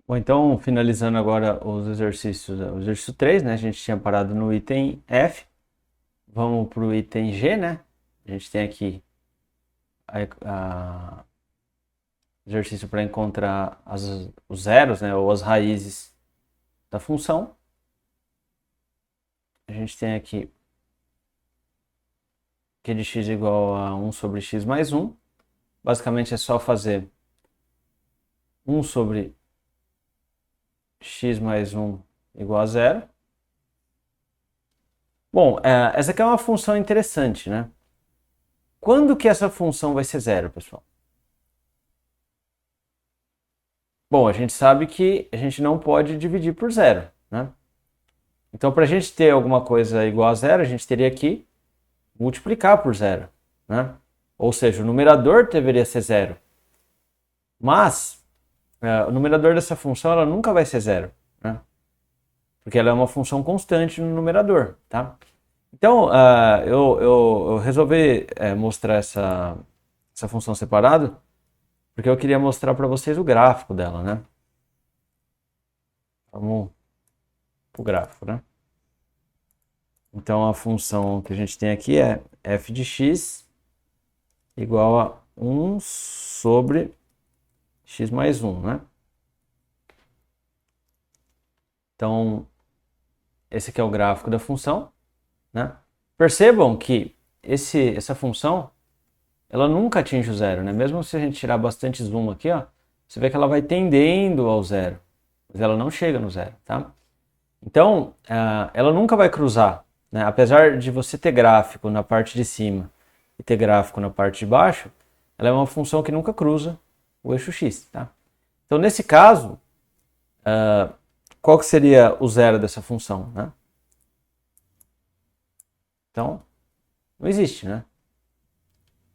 Bom, então, finalizando agora os exercícios, o exercício 3, né? A gente tinha parado no item F. Vamos para o item G, né? A gente tem aqui exercício para encontrar os zeros, né? Ou as raízes da função. A gente tem aqui q de x igual a 1 sobre x mais 1. Basicamente é só fazer 1 sobre x mais 1 igual a zero. Bom, essa aqui é uma função interessante, né? Quando que essa função vai ser zero, pessoal? Bom, a gente sabe que a gente não pode dividir por zero, né? Então, para a gente ter alguma coisa igual a zero, a gente teria que multiplicar por zero, né? Ou seja, o numerador deveria ser zero. Mas o numerador dessa função ela nunca vai ser zero, né? Porque ela é uma função constante no numerador, tá? Então, eu resolvi mostrar essa função separada porque eu queria mostrar para vocês o gráfico dela, né? Vamos para o gráfico, né? Então, a função que a gente tem aqui é f de x igual a 1 sobre x mais 1, né? Então, esse aqui é o gráfico da função, né? Percebam que essa função, ela nunca atinge o zero, né? Mesmo se a gente tirar bastante zoom aqui, ó, você vê que ela vai tendendo ao zero, mas ela não chega no zero, tá? Então, ela nunca vai cruzar, né? Apesar de você ter gráfico na parte de cima e ter gráfico na parte de baixo, ela é uma função que nunca cruza o eixo x, tá? Então, nesse caso, qual que seria o zero dessa função, né? Então, não existe, né?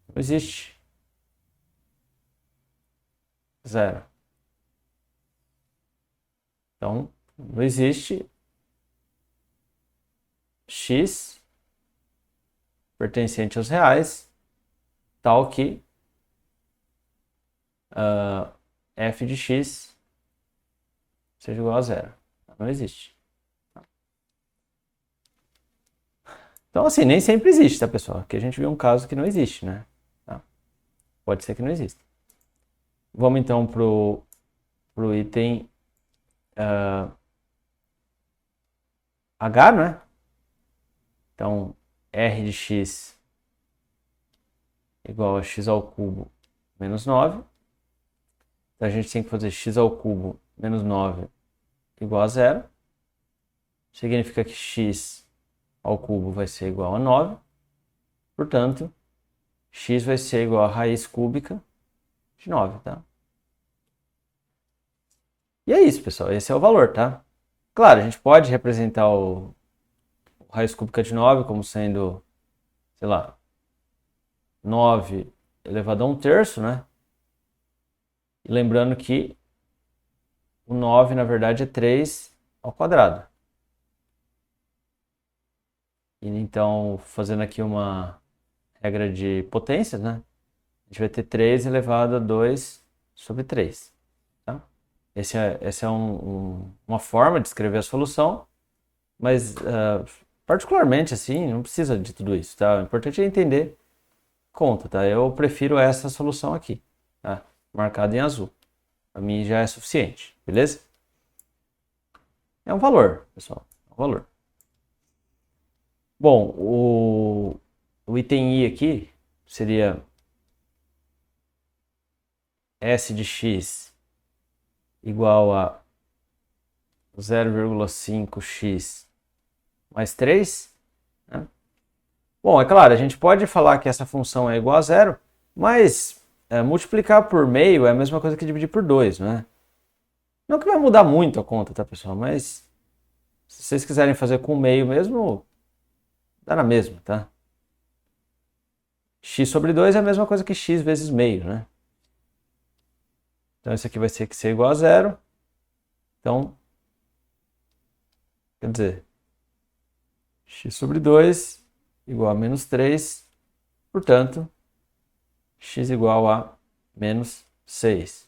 Não existe zero. Então, não existe x pertencente aos reais, tal que f de x seja igual a zero. Não existe. Então, assim, nem sempre existe, tá, pessoal? Aqui a gente viu um caso que não existe, né? Tá? Pode ser que não exista. Vamos então pro item H, né? Então, r de x igual a x ao cubo menos 9. Então, a gente tem que fazer x ao cubo menos 9 igual a zero. Significa que x ao cubo vai ser igual a 9. Portanto, x vai ser igual a raiz cúbica de 9, tá? E é isso, pessoal. Esse é o valor, tá? Claro, a gente pode representar o raiz cúbica de 9 como sendo, sei lá, 9 elevado a 1 terço, né? E lembrando que o 9, na verdade, é 3 ao quadrado. E então, fazendo aqui uma regra de potências, né? A gente vai ter 3 elevado a 2 sobre 3. Tá? Essa é uma forma de escrever a solução, mas particularmente assim, não precisa de tudo isso, tá? O importante é entender conta, tá? Eu prefiro essa solução aqui, tá? Marcada em azul. Para mim já é suficiente, beleza? É um valor, pessoal, é um valor. Bom, o item I aqui seria S de x igual a 0,5x mais 3. Né? Bom, é claro, a gente pode falar que essa função é igual a zero, mas multiplicar por meio é a mesma coisa que dividir por 2, né? Não que vai mudar muito a conta, tá, pessoal? Mas se vocês quiserem fazer com meio mesmo, dá na mesma, tá? X sobre 2 é a mesma coisa que x vezes meio, né? Então isso aqui vai ter que ser igual a zero. Então, quer dizer, x sobre 2 igual a menos 3. Portanto, x igual a menos 6.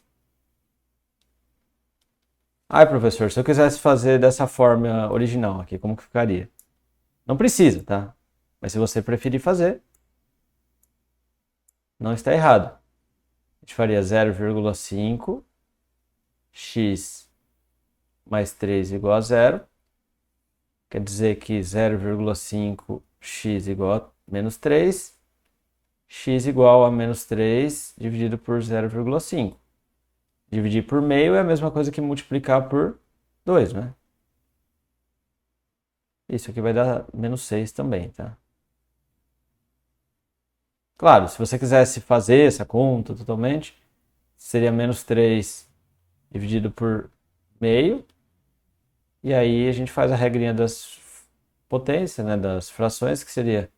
Ai, professor, se eu quisesse fazer dessa forma original aqui, como que ficaria? Não precisa, tá? Mas se você preferir fazer, não está errado. A gente faria 0,5 x mais 3 igual a 0. Quer dizer que 0,5x igual a menos 3. X igual a menos 3 dividido por 0,5. Dividir por meio é a mesma coisa que multiplicar por 2, né? Isso aqui vai dar menos 6 também, tá? Claro, se você quisesse fazer essa conta totalmente, seria menos 3 dividido por meio. E aí a gente faz a regrinha das potências, né, das frações, que seria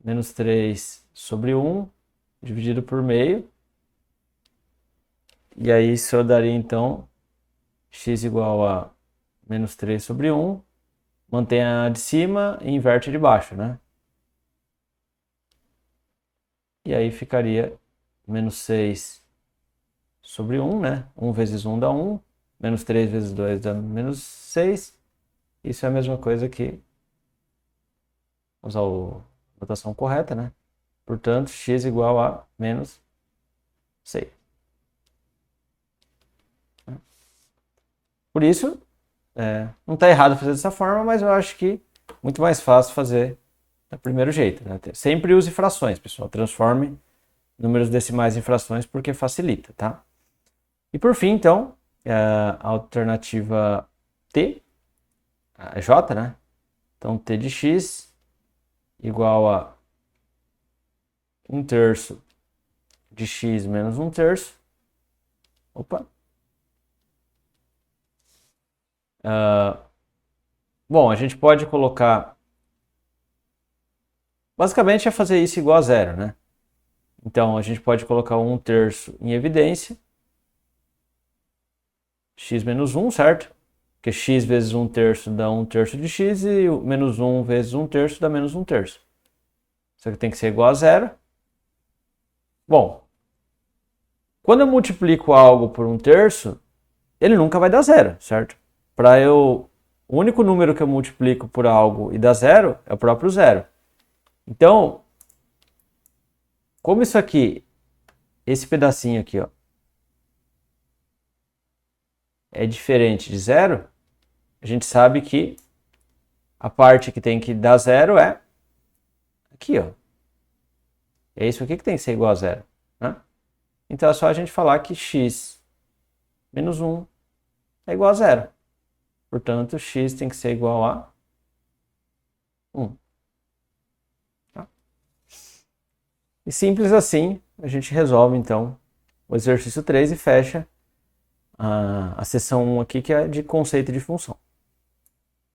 menos 3 sobre 1 dividido por meio. E aí isso daria então x igual a menos 3 sobre 1. Mantém a de cima e inverte a de baixo, né? E aí ficaria menos 6 sobre 1, né? 1 vezes 1 dá 1. Menos 3 vezes 2 dá menos 6. Isso é a mesma coisa que usar a notação correta, né? Portanto, x igual a menos 6. Por isso, não está errado fazer dessa forma, mas eu acho que muito mais fácil fazer do primeiro jeito, né? Sempre use frações, pessoal. Transforme números decimais em frações porque facilita, tá? E por fim, então, a alternativa T, é J, né? Então, T de x igual a 1/3 de x menos 1/3. Opa! Bom, a gente pode colocar... Basicamente é fazer isso igual a zero, né? Então, a gente pode colocar 1/3 em evidência. X menos 1, certo? Porque x vezes 1/3 dá 1/3 de x e menos 1 vezes 1/3 dá menos 1/3. Isso aqui tem que ser igual a zero. Bom, quando eu multiplico algo por 1/3, ele nunca vai dar zero, certo? O único número que eu multiplico por algo e dá zero é o próprio zero. Então, como isso aqui, esse pedacinho aqui, ó, é diferente de zero, a gente sabe que a parte que tem que dar zero é aqui, ó. É isso aqui que tem que ser igual a zero, né? Então é só a gente falar que x menos 1 é igual a zero. Portanto, x tem que ser igual a 1. Tá? E simples assim, a gente resolve então o exercício 3 e fecha a seção 1 aqui, que é de conceito de função.